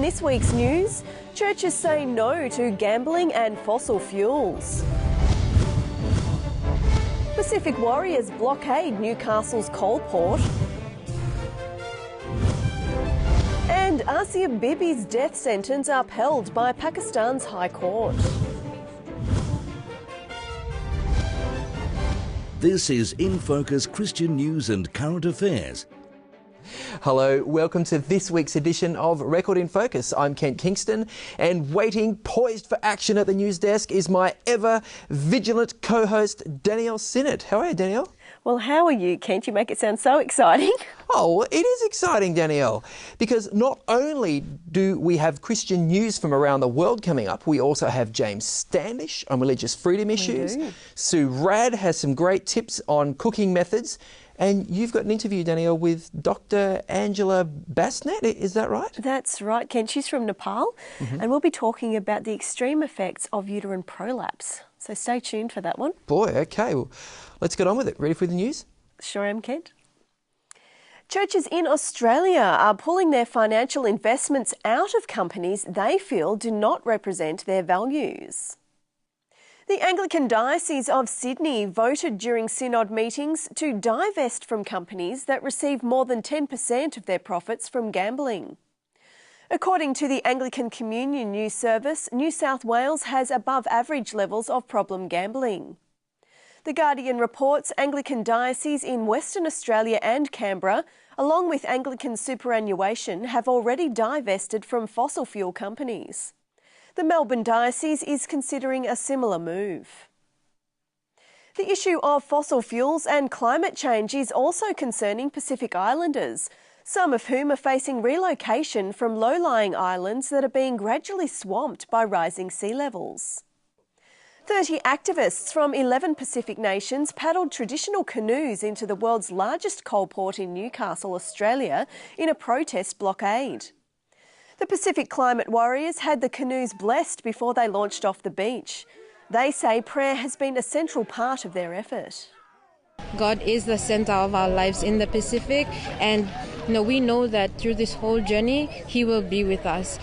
this week's news, churches say no to gambling and fossil fuels. Pacific Warriors blockade Newcastle's coal port. And Asia Bibi's death sentence upheld by Pakistan's High Court. This is InFocus Christian News and Current Affairs. Hello, welcome to this week's edition of Record in Focus. I'm Kent Kingston, and waiting, poised for action at the news desk is my ever-vigilant co-host, Danielle Sinnott. How are you, Danielle? Well, how are you, Kent? You make it sound so exciting. Oh, it is exciting, Danielle, because not only do we have Christian news from around the world coming up, we also have James Standish on religious freedom issues. Sue Radd has some great tips on cooking methods. And you've got an interview, Danielle, with Dr Angela Basnet, is that right? That's right, Ken. She's from Nepal, and we'll be talking about the extreme effects of uterine prolapse. So stay tuned for that one. Boy, okay. Well, let's get on with it. Ready for the news? Sure am, Kent. Churches in Australia are pulling their financial investments out of companies they feel do not represent their values. The Anglican Diocese of Sydney voted during synod meetings to divest from companies that receive more than 10% of their profits from gambling. According to the Anglican Communion News Service, New South Wales has above average levels of problem gambling. The Guardian reports Anglican dioceses in Western Australia and Canberra, along with Anglican superannuation, have already divested from fossil fuel companies. The Melbourne Diocese is considering a similar move. The issue of fossil fuels and climate change is also concerning Pacific Islanders, some of whom are facing relocation from low-lying islands that are being gradually swamped by rising sea levels. 30 activists from 11 Pacific nations paddled traditional canoes into the world's largest coal port in Newcastle, Australia, in a protest blockade. The Pacific Climate Warriors had the canoes blessed before they launched off the beach. They say prayer has been a central part of their effort. God is the center of our lives in the Pacific, and we know that through this whole journey, He will be with us.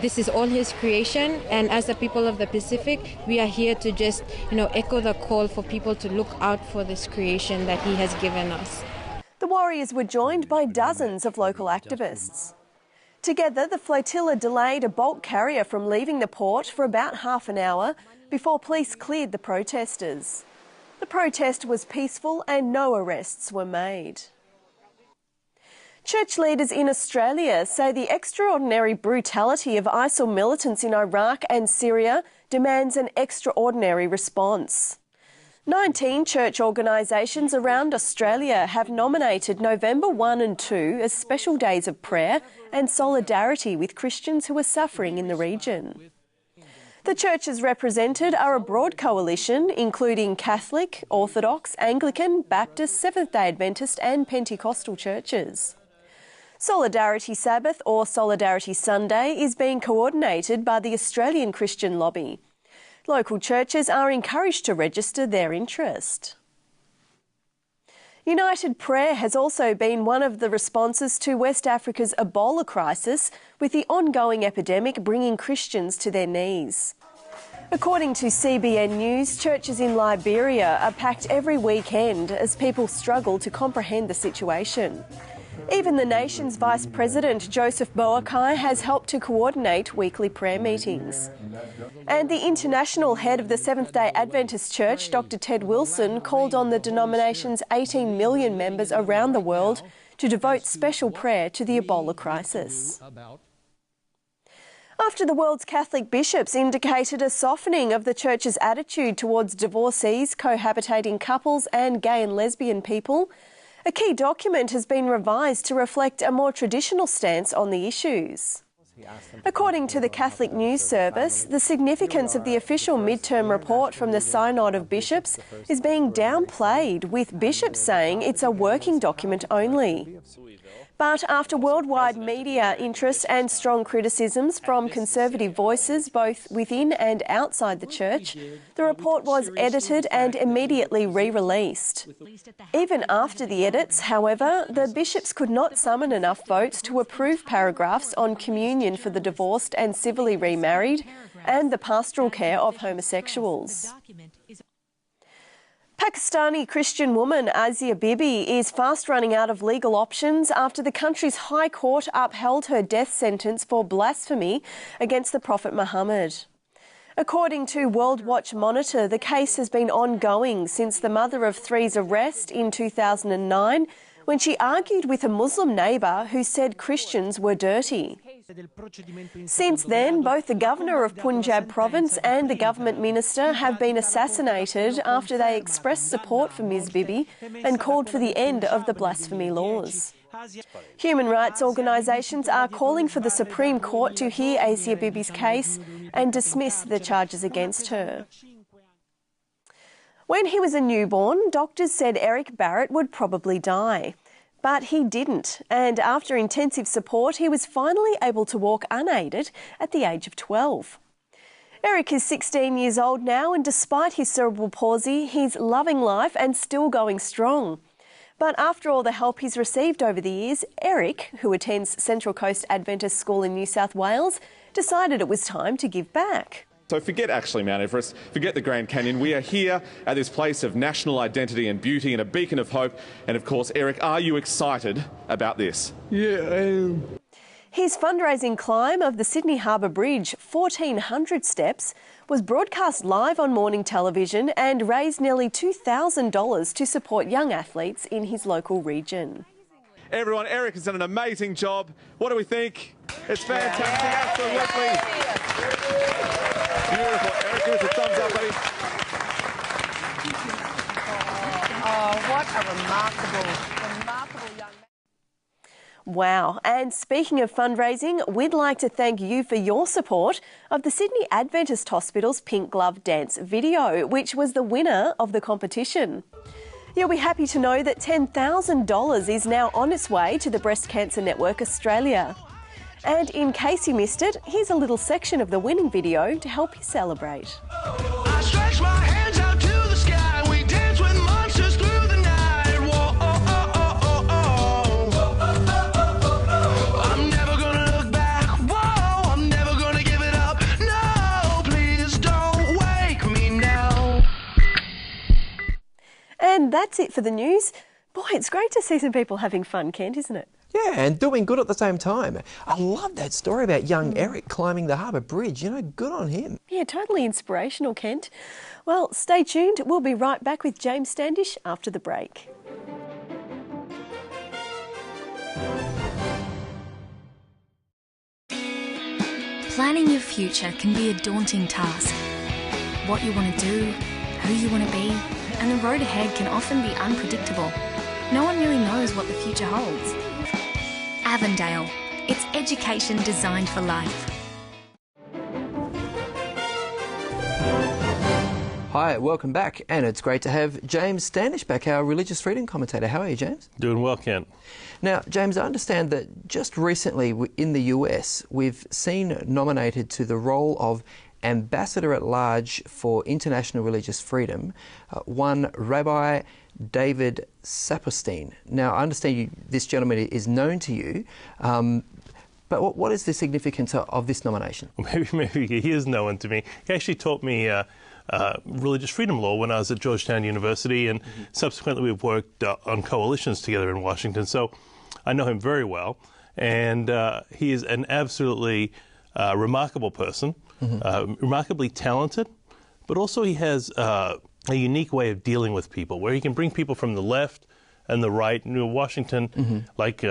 This is all His creation, and as the people of the Pacific, we are here to just, echo the call for people to look out for this creation that He has given us. The Warriors were joined by dozens of local activists. Together, the flotilla delayed a bulk carrier from leaving the port for about half an hour before police cleared the protesters. The protest was peaceful and no arrests were made. Church leaders in Australia say the extraordinary brutality of ISIL militants in Iraq and Syria demands an extraordinary response. 19 church organisations around Australia have nominated November 1 and 2 as special days of prayer and solidarity with Christians who are suffering in the region. The churches represented are a broad coalition including Catholic, Orthodox, Anglican, Baptist, Seventh-day Adventist and Pentecostal churches. Solidarity Sabbath or Solidarity Sunday is being coordinated by the Australian Christian Lobby. Local churches are encouraged to register their interest. United Prayer has also been one of the responses to West Africa's Ebola crisis, with the ongoing epidemic bringing Christians to their knees. According to CBN News, churches in Liberia are packed every weekend as people struggle to comprehend the situation. Even the nation's Vice President, Joseph Boakai, has helped to coordinate weekly prayer meetings. And the international head of the Seventh-day Adventist Church, Dr Ted Wilson, called on the denomination's 18 million members around the world to devote special prayer to the Ebola crisis. After the world's Catholic bishops indicated a softening of the Church's attitude towards divorcees, cohabitating couples and gay and lesbian people, a key document has been revised to reflect a more traditional stance on the issues. According to the Catholic News Service, the significance of the official midterm report from the Synod of Bishops is being downplayed, with bishops saying it's a working document only. But after worldwide media interest and strong criticisms from conservative voices both within and outside the church, the report was edited and immediately re-released. Even after the edits, however, the bishops could not summon enough votes to approve paragraphs on communion for the divorced and civilly remarried and the pastoral care of homosexuals. Pakistani Christian woman Asia Bibi is fast running out of legal options after the country's High Court upheld her death sentence for blasphemy against the Prophet Muhammad. According to World Watch Monitor, the case has been ongoing since the mother of three's arrest in 2009, when she argued with a Muslim neighbour who said Christians were dirty. Since then, both the governor of Punjab province and the government minister have been assassinated after they expressed support for Ms Bibi and called for the end of the blasphemy laws. Human rights organisations are calling for the Supreme Court to hear Asia Bibi's case and dismiss the charges against her. When he was a newborn, doctors said Eric Barrett would probably die. But he didn't, and after intensive support, he was finally able to walk unaided at the age of 12. Eric is 16 years old now, and despite his cerebral palsy, he's loving life and still going strong. But after all the help he's received over the years, Eric, who attends Central Coast Adventist School in New South Wales, decided it was time to give back. So forget actually Mount Everest, forget the Grand Canyon. We are here at this place of national identity and beauty and a beacon of hope. And of course, Eric, are you excited about this? Yeah, I am. His fundraising climb of the Sydney Harbour Bridge, 1,400 steps, was broadcast live on morning television and raised nearly $2,000 to support young athletes in his local region. Everyone, Eric has done an amazing job. What do we think? It's fantastic, absolutely. Beautiful. Eric, give us a thumbs up, buddy. Oh, what a remarkable young man. Wow. And speaking of fundraising, we'd like to thank you for your support of the Sydney Adventist Hospital's Pink Glove Dance video, which was the winner of the competition. You'll be happy to know that $10,000 is now on its way to the Breast Cancer Network Australia. And in case you missed it, here's a little section of the winning video to help you celebrate. I stretch my hands out to the sky. We dance with monsters through the night. Whoa, I'm never gonna look back. Whoa, I'm never gonna give it up. No, please don't wake me now. And that's it for the news. Boy, it's great to see some people having fun, Kent, isn't it? Yeah, and doing good at the same time. I love that story about young Eric climbing the Harbour Bridge. You know, good on him. Yeah, totally inspirational, Kent. Well, stay tuned. We'll be right back with James Standish after the break. Planning your future can be a daunting task. What you want to do, who you want to be, and the road ahead can often be unpredictable. No one really knows what the future holds. Avondale. It's education designed for life. Hi, welcome back, and it's great to have James Standish back, our religious freedom commentator. How are you, James? Doing well, Kent. Now, James, I understand that just recently in the US, we've seen nominated to the role of Ambassador at Large for International Religious Freedom, one Rabbi David Saperstein. Now, I understand this gentleman is known to you, but what is the significance of this nomination? Maybe he is known to me. He actually taught me religious freedom law when I was at Georgetown University, and subsequently we've worked on coalitions together in Washington, so I know him very well, and he is an absolutely remarkable person, remarkably talented, but also he has a unique way of dealing with people, where he can bring people from the left and the right. You know, Washington, like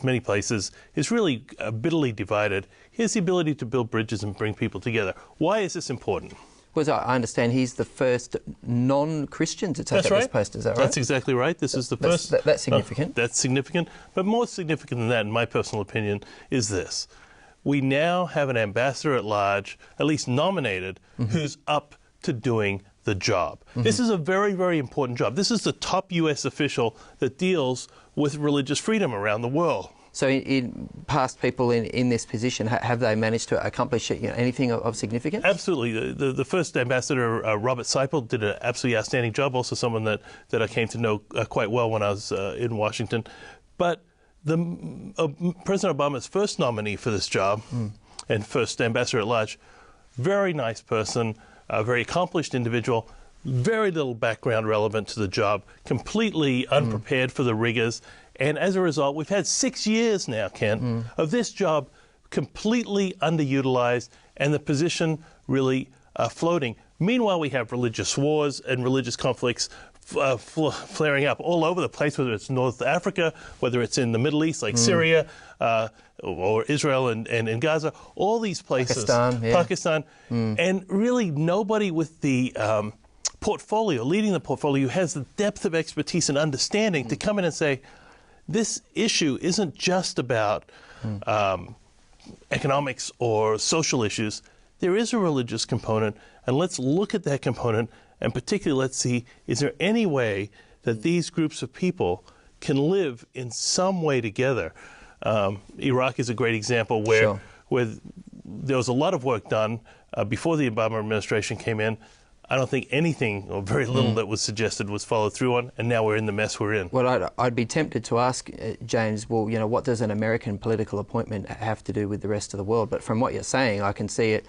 many places, is really bitterly divided. He has the ability to build bridges and bring people together. Why is this important? Well, I understand he's the first non-Christian to take up this post, is that right? That's exactly right. This is the first. That's significant. That's significant. But more significant than that, in my personal opinion, is this. We now have an ambassador at large, at least nominated, who's up to doing the job. This is a very, very important job. This is the top U.S. official that deals with religious freedom around the world. So in past people in this position, have they managed to accomplish anything of significance? Absolutely. The first ambassador, Robert Seipel, did an absolutely outstanding job, also someone that I came to know quite well when I was in Washington. But President Obama's first nominee for this job and first ambassador at large, very nice person, a very accomplished individual, very little background relevant to the job, completely unprepared for the rigors. And as a result, we've had 6 years now, Ken, of this job completely underutilized and the position really floating. Meanwhile, we have religious wars and religious conflicts flaring up all over the place, whether it's North Africa, whether it's in the Middle East, like Syria, or Israel and Gaza, all these places. Pakistan. And really nobody with the portfolio, leading the portfolio, who has the depth of expertise and understanding to come in and say, this issue isn't just about economics or social issues. There is a religious component, and let's look at that component, and particularly let's see, is there any way that these groups of people can live in some way together? Iraq is a great example where there was a lot of work done before the Obama administration came in. I don't think anything, or very little, that was suggested was followed through on, and now we're in the mess we're in. Well, I'd be tempted to ask, James, well, what does an American political appointment have to do with the rest of the world? But from what you're saying, I can see it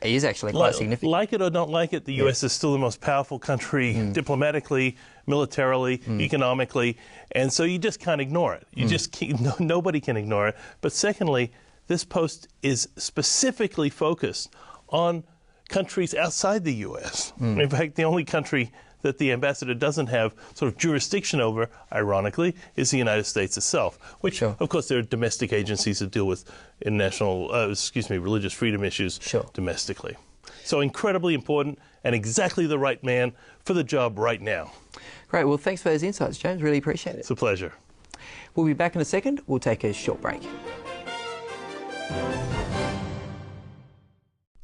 is actually quite significant. Like it or not like it, the US is still the most powerful country diplomatically, militarily, economically, and so you just can't ignore it. You just can't, nobody can ignore it. But secondly, this post is specifically focused on countries outside the U.S. In fact, the only country that the ambassador doesn't have sort of jurisdiction over, ironically, is the United States itself, which, of course, there are domestic agencies that deal with international, religious freedom issues domestically. So incredibly important and exactly the right man for the job right now. Great. Well, thanks for those insights, James. Really appreciate it. It's a pleasure. We'll be back in a second. We'll take a short break.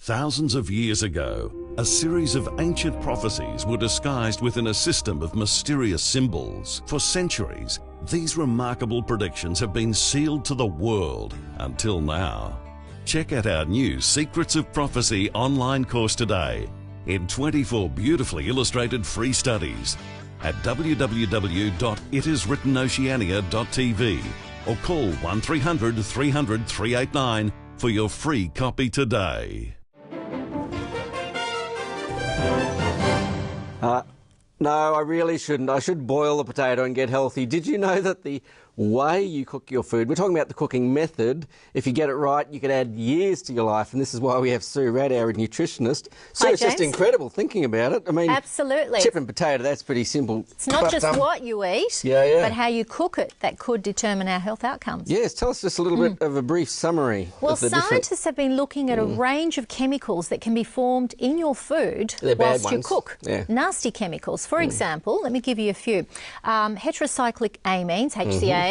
Thousands of years ago, a series of ancient prophecies were disguised within a system of mysterious symbols. For centuries, these remarkable predictions have been sealed to the world until now. Check out our new Secrets of Prophecy online course today in 24 beautifully illustrated free studies at www.itiswrittenoceania.tv or call 1300 300 389 for your free copy today. No, I really shouldn't. I should boil the potato and get healthy. Did you know that the way you cook your food, we're talking about the cooking method, if you get it right, you could add years to your life, and this is why we have Sue Radd, our nutritionist. So it's just incredible thinking about it. I mean, absolutely. Chip and potato, that's pretty simple. It's not just what you eat, but how you cook it that could determine our health outcomes. Yes, tell us just a little bit of a brief summary. Well, scientists have been looking at a range of chemicals that can be formed in your food whilst you cook. Nasty chemicals. For example, let me give you a few. Heterocyclic amines, HCAs,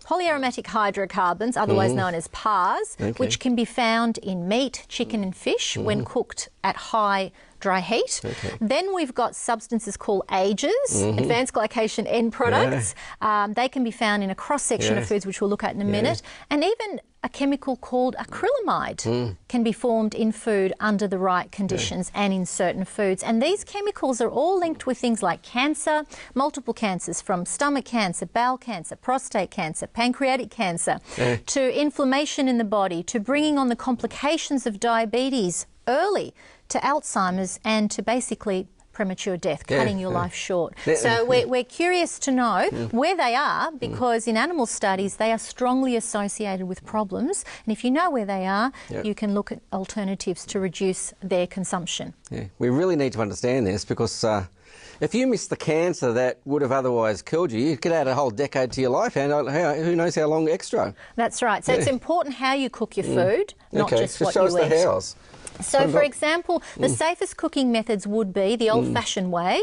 polyaromatic hydrocarbons, otherwise known as PARs, which can be found in meat, chicken and fish when cooked at high dry heat. Then we've got substances called AGEs, advanced glycation end products. They can be found in a cross-section of foods, which we'll look at in a minute. And even a chemical called acrylamide can be formed in food under the right conditions and in certain foods. And these chemicals are all linked with things like cancer, multiple cancers, from stomach cancer, bowel cancer, prostate cancer, pancreatic cancer, to inflammation in the body, to bringing on the complications of diabetes early, to Alzheimer's, and to basically premature death, cutting your life short. So we're curious to know where they are, because in animal studies they are strongly associated with problems, and if you know where they are, you can look at alternatives to reduce their consumption. We really need to understand this, because if you miss the cancer that would have otherwise killed you, you could add a whole decade to your life, and who knows how long extra. That's right. So it's important how you cook your food, not just what show you us eat. The hows. So, for example, the safest cooking methods would be the old-fashioned way.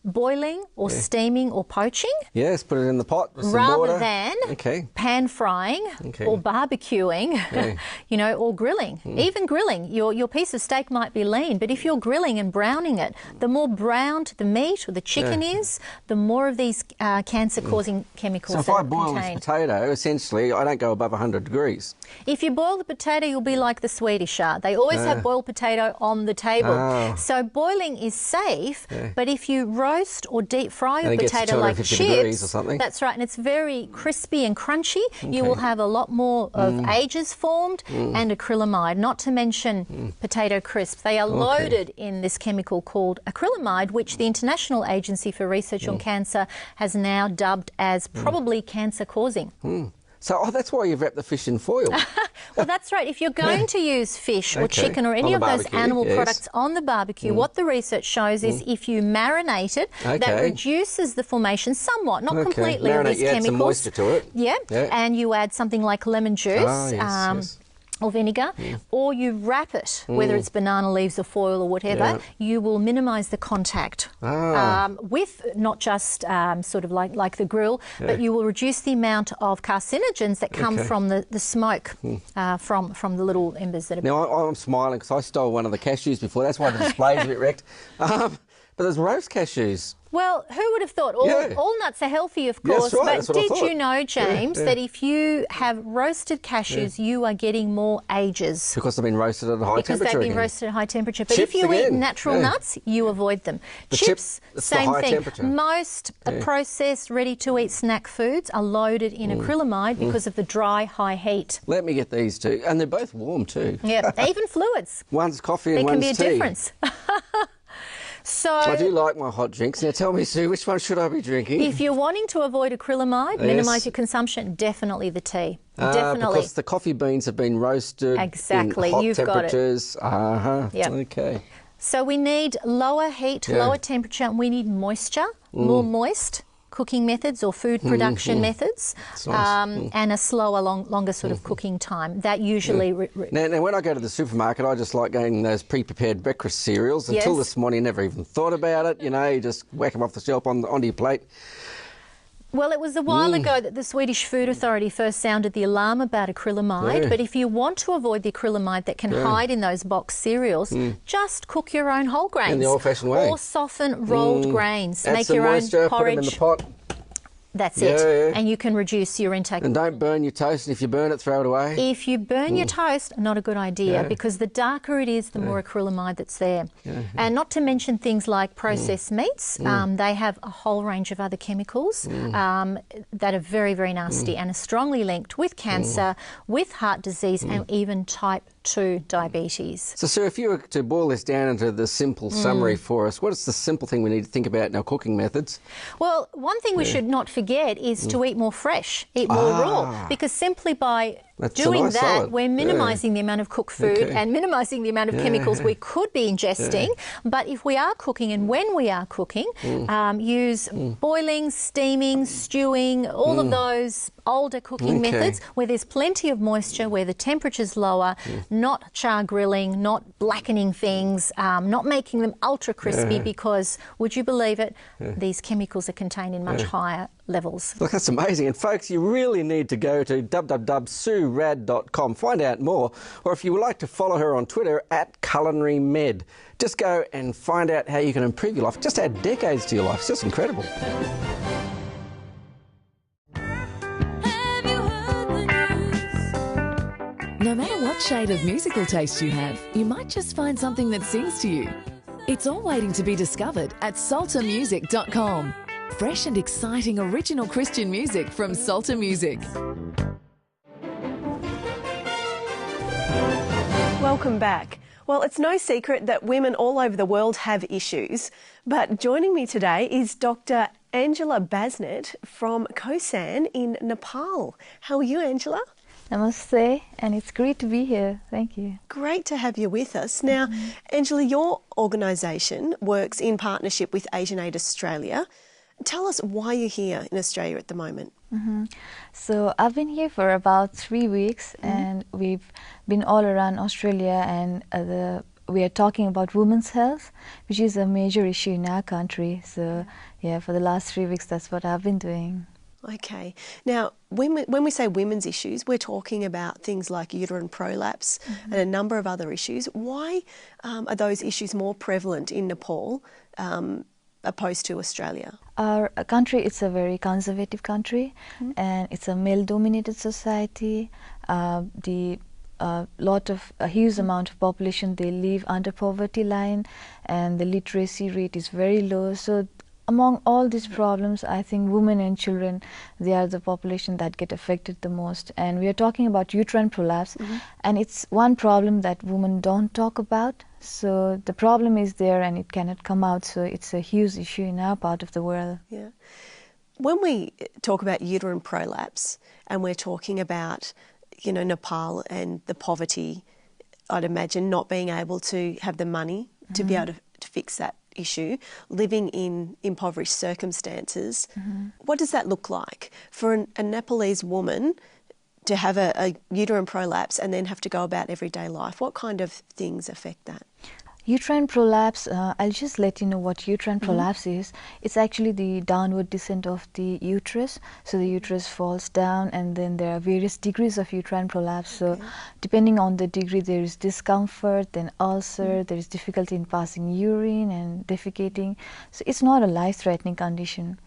boiling or steaming or poaching. Yes, put it in the pot with some rather water. than Okay. pan frying or barbecuing, you know, or grilling. Even grilling, your piece of steak might be lean, but if you're grilling and browning it, the more browned the meat or the chicken is, the more of these cancer-causing chemicals So if that I are boil this contained. potato, essentially, I don't go above 100 degrees. If you boil the potato, you'll be like the Swedish are. They always have boiled potato on the table. Oh. So boiling is safe, but if you roast or deep fry your And it gets to potato like 250 degrees or chips, something. that's right, and it's very crispy and crunchy, you will have a lot more of ages formed and acrylamide, not to mention potato crisps. They are loaded in this chemical called acrylamide, which the International Agency for Research on Cancer has now dubbed as probably cancer-causing. So that's why you've wrapped the fish in foil. Well, that's right. If you're going to use fish or chicken or any On of the those barbecue, animal yes. products on the barbecue, what the research shows is if you marinate it, that reduces the formation somewhat, not completely, of these you chemicals. add some moisture to it. Yeah. And you add something like lemon juice. Yes. Or vinegar, or you wrap it, whether it's banana leaves or foil or whatever, you will minimise the contact with not just sort of like the grill, but you will reduce the amount of carcinogens that come from the smoke from the little embers that are... Now, I'm smiling because I stole one of the cashews before. That's why the display's a bit wrecked. But there's roast cashews. Well, who would have thought? All nuts are healthy, of course, That's right, but did you know, James, that if you have roasted cashews, you are getting more ages? Because they've been roasted at a high temperature. Because they've been again. roasted at high temperature. But Chips if you eat again. natural nuts, you avoid them. The Chips, it's the same high thing. temperature. Most processed, ready-to-eat snack foods are loaded in acrylamide because of the dry, high heat. Let me get these two. And they're both warm too. Yeah, even fluids. One's coffee and There can one's be a tea. difference. So, I do like my hot drinks. Now tell me, Sue, which one should I be drinking? if you're wanting to avoid acrylamide, minimise your consumption, definitely the tea. Definitely. Because the coffee beans have been roasted Exactly, in hot you've got it. temperatures. Yep. Okay. So we need lower heat, lower temperature, and we need moisture, more moist cooking methods or food production methods, nice. and a slower, longer sort of cooking time. That usually... Now, when I go to the supermarket, I just like getting those pre-prepared breakfast cereals. Until this morning, I never even thought about it. You know, you just whack them off the shelf onto your plate. Well, it was a while ago that the Swedish Food Authority first sounded the alarm about acrylamide, but if you want to avoid the acrylamide that can hide in those boxed cereals, just cook your own whole grains. In the old-fashioned way. Or soften rolled grains. Add Make some your moisture, own porridge. put them in the pot. That's it. And you can reduce your intake. And don't burn your toast, and if you burn it, throw it away. If you burn your toast, not a good idea, because the darker it is, the more acrylamide that's there. And not to mention things like processed meats. They have a whole range of other chemicals that are very, very nasty and are strongly linked with cancer, with heart disease, and even type 2 diabetes. So, Sue, if you were to boil this down into the simple summary for us, what is the simple thing we need to think about in our cooking methods? Well, one thing we should not forget is to eat more fresh, eat more raw, because simply by doing nice that, salad. we're minimising the amount of cooked food and minimising the amount of chemicals we could be ingesting. But if we are cooking and when we are cooking, use boiling, steaming, stewing, all of those older cooking methods where there's plenty of moisture, where the temperature's lower, not char grilling, not blackening things, not making them ultra crispy because, would you believe it, these chemicals are contained in much higher levels. Look, that's amazing. And folks, you really need to go to www.sueradd.com, find out more, or if you would like to follow her on Twitter @CulinaryMed. Just go and find out how you can improve your life. Just add decades to your life. It's just incredible. No matter what shade of musical taste you have, you might just find something that sings to you. It's all waiting to be discovered at saltermusic.com. Fresh and exciting original Christian music from Salter Music. Welcome back. Well, it's no secret that women all over the world have issues, but joining me today is Dr Angela Basnet from Khosan in Nepal. How are you, Angela? Namaste, and it's great to be here. Thank you. Great to have you with us. Now, Angela, your organisation works in partnership with Asian Aid Australia. Tell us why you're here in Australia at the moment. So I've been here for about 3 weeks, and we've been all around Australia and the we are talking about women's health, which is a major issue in our country. So yeah, for the last 3 weeks, that's what I've been doing. Okay. Now, when we say women's issues, we're talking about things like uterine prolapse and a number of other issues. Why are those issues more prevalent in Nepal opposed to Australia? Our country, it's a very conservative country, and it's a male-dominated society. A huge amount of population, they live under poverty line, and the literacy rate is very low. So among all these problems, I think women and children, they are the population that get affected the most. And we are talking about uterine prolapse, and it's one problem that women don't talk about. So the problem is there and it cannot come out. So it's a huge issue in our part of the world. Yeah. When we talk about uterine prolapse and we're talking about, you know, Nepal and the poverty, I'd imagine not being able to have the money to be able to fix that issue, living in impoverished circumstances. What does that look like for a Nepalese woman to have a uterine prolapse and then have to go about everyday life? What kind of things affect that? Uterine prolapse, I'll just let you know what uterine prolapse is. It's actually the downward descent of the uterus. So the uterus falls down, and then there are various degrees of uterine prolapse. So depending on the degree, there is discomfort, then ulcer, there is difficulty in passing urine and defecating. So it's not a life-threatening condition.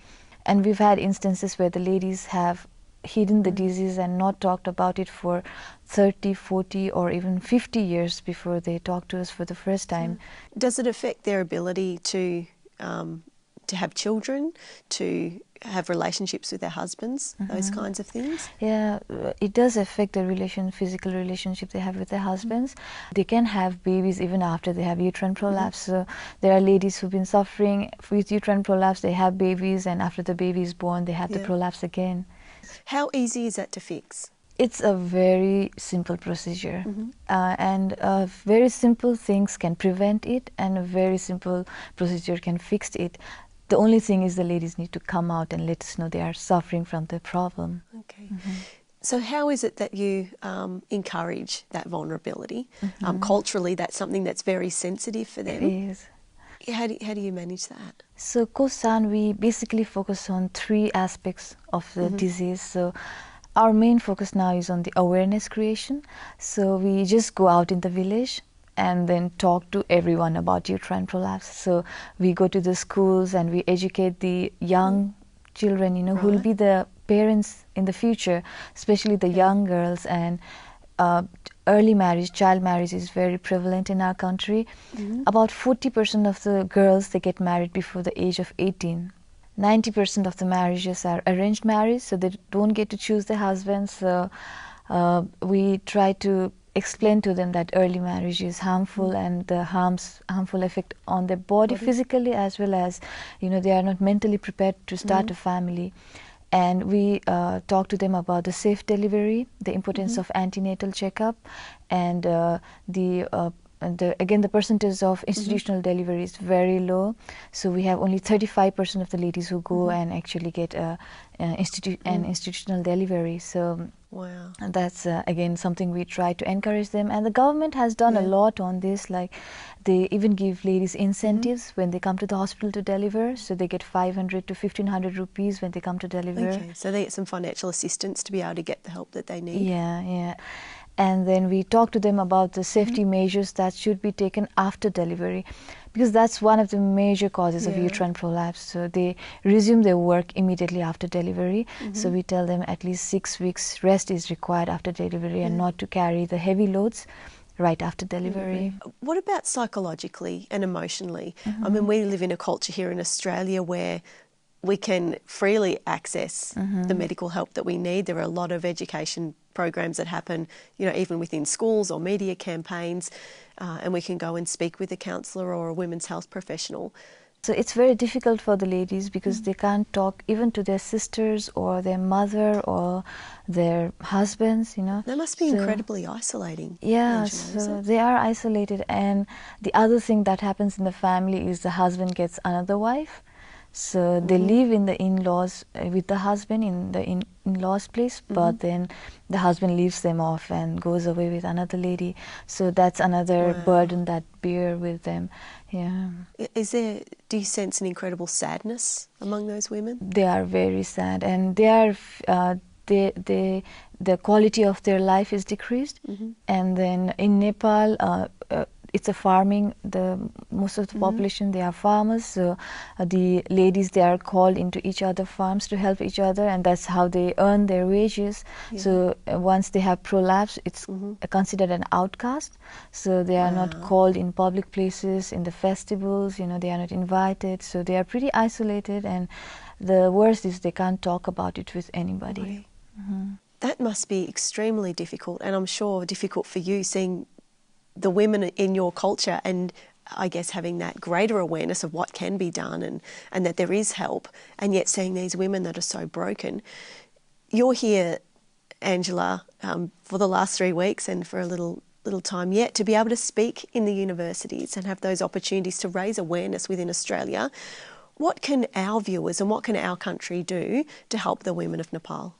And we've had instances where the ladies have hidden the disease and not talked about it for 30, 40 or even 50 years before they talk to us for the first time. Does it affect their ability to have children, to have relationships with their husbands, those kinds of things? Yeah, it does affect the physical relationship they have with their husbands. They can have babies even after they have uterine prolapse. So there are ladies who've been suffering with uterine prolapse, they have babies, and after the baby is born, they have the prolapse again. How easy is that to fix? It's a very simple procedure, and very simple things can prevent it, and a very simple procedure can fix it. The only thing is the ladies need to come out and let us know they are suffering from the problem. Okay. So how is it that you encourage that vulnerability? Culturally, that's something that's very sensitive for them. It is. How do you manage that? So Kosan, we basically focus on 3 aspects of the disease. So our main focus now is on the awareness creation. So we just go out in the village and then talk to everyone about uterine prolapse. So we go to the schools and we educate the young children, you know, who will be the parents in the future, especially the young girls. And early marriage, child marriage is very prevalent in our country. About 40% of the girls, they get married before the age of 18. 90% of the marriages are arranged marriage, so they don't get to choose their husbands. So we try to explain to them that early marriage is harmful and the harmful effect on their body physically, as well as, you know, they are not mentally prepared to start a family. And we talk to them about the safe delivery, the importance of antenatal checkup, and again, the percentage of institutional delivery is very low. So we have only 35% of the ladies who go and actually get an institutional delivery. So wow, that's again something we try to encourage them. And the government has done a lot on this. Like they even give ladies incentives when they come to the hospital to deliver. So they get 500 to 1,500 rupees when they come to deliver. Okay, so they get some financial assistance to be able to get the help that they need. Yeah. And then we talk to them about the safety measures that should be taken after delivery, because that's one of the major causes of uterine prolapse. So they resume their work immediately after delivery. So we tell them at least 6 weeks rest is required after delivery and not to carry the heavy loads right after delivery. What about psychologically and emotionally? I mean, we live in a culture here in Australia where we can freely access the medical help that we need. There are a lot of education programs that happen, you know, even within schools or media campaigns, and we can go and speak with a counsellor or a women's health professional. So it's very difficult for the ladies because they can't talk even to their sisters or their mother or their husbands, you know. That must be incredibly isolating. Yeah, Angela, so they are isolated. And the other thing that happens in the family is the husband gets another wife. So they live in the in-laws with the husband in the in-laws place, but then the husband leaves them off and goes away with another lady. So that's another burden that bear with them. Yeah. Do you sense an incredible sadness among those women? They are very sad, and they are the quality of their life is decreased. And then in Nepal, it's a farming. Most of the population, they are farmers. So the ladies, they are called into each other farms to help each other, and that's how they earn their wages. So once they have prolapse, it's considered an outcast. So they are not called in public places, in the festivals. They are not invited. So they are pretty isolated, and the worst is they can't talk about it with anybody. That must be extremely difficult, and I'm sure difficult for you, seeing the women in your culture, and I guess having that greater awareness of what can be done and that there is help, and yet seeing these women that are so broken. You're here, Angela, for the last 3 weeks and for a little time yet, to be able to speak in the universities and have those opportunities to raise awareness within Australia. What can our viewers and what can our country do to help the women of Nepal?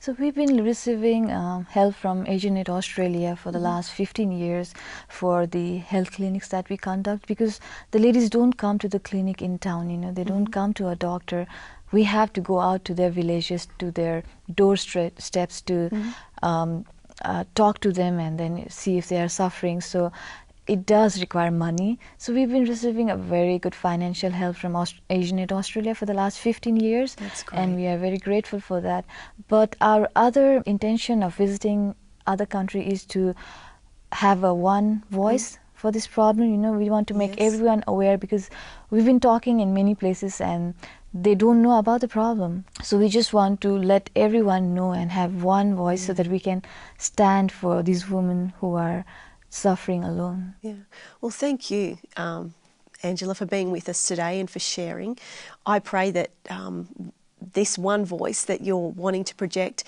So we've been receiving help from AsianAid Australia for the last 15 years for the health clinics that we conduct, because the ladies don't come to the clinic in town, they don't come to a doctor. We have to go out to their villages, to their doorsteps to talk to them and then see if they are suffering. So it does require money. So we've been receiving a very good financial help from AsianAid Australia for the last 15 years. That's great. And we are very grateful for that. But our other intention of visiting other countries is to have a one voice for this problem. We want to make everyone aware, because we've been talking in many places and they don't know about the problem. So we just want to let everyone know and have one voice so that we can stand for these women who are suffering alone. Well, thank you, Angela, for being with us today and for sharing. I pray that this one voice that you're wanting to project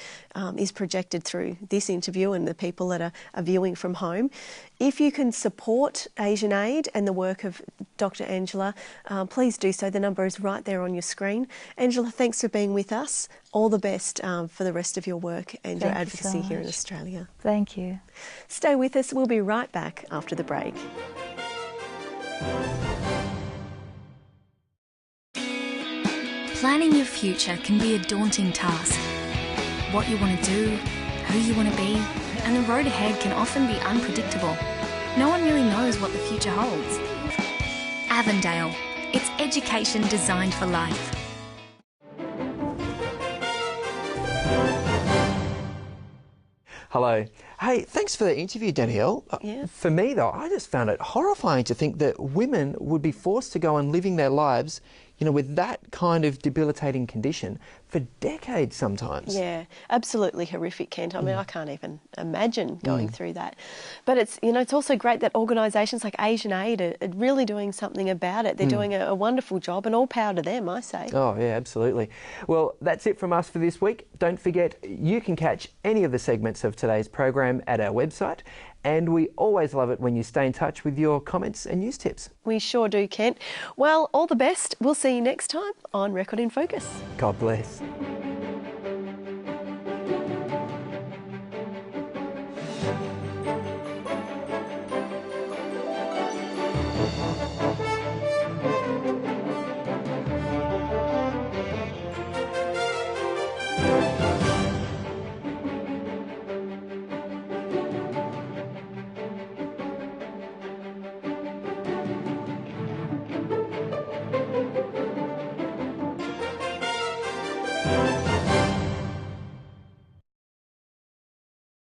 is projected through this interview and the people that are viewing from home. If you can support AsianAid and the work of Dr Angela, please do so. The number is right there on your screen. Angela, thanks for being with us. All the best for the rest of your work and your advocacy here in Australia. Thank you. Stay with us. We'll be right back after the break. Planning your future can be a daunting task. What you want to do, who you want to be, and the road ahead can often be unpredictable. No one really knows what the future holds. Avondale. It's education designed for life. Hello. Hey, thanks for the interview, Danielle. For me, though, I just found it horrifying to think that women would be forced to go on living their lives, with that kind of debilitating condition for decades sometimes. Yeah, absolutely horrific, Kent. I mean, I can't even imagine going through that. But it's, it's also great that organisations like AsianAid are really doing something about it. They're doing a wonderful job, and all power to them, I say. Oh, yeah, absolutely. Well, that's it from us for this week. Don't forget, you can catch any of the segments of today's program at our website, and we always love it when you stay in touch with your comments and news tips. We sure do, Kent. Well, all the best. We'll see you next time on Record in Focus. God bless. Bye.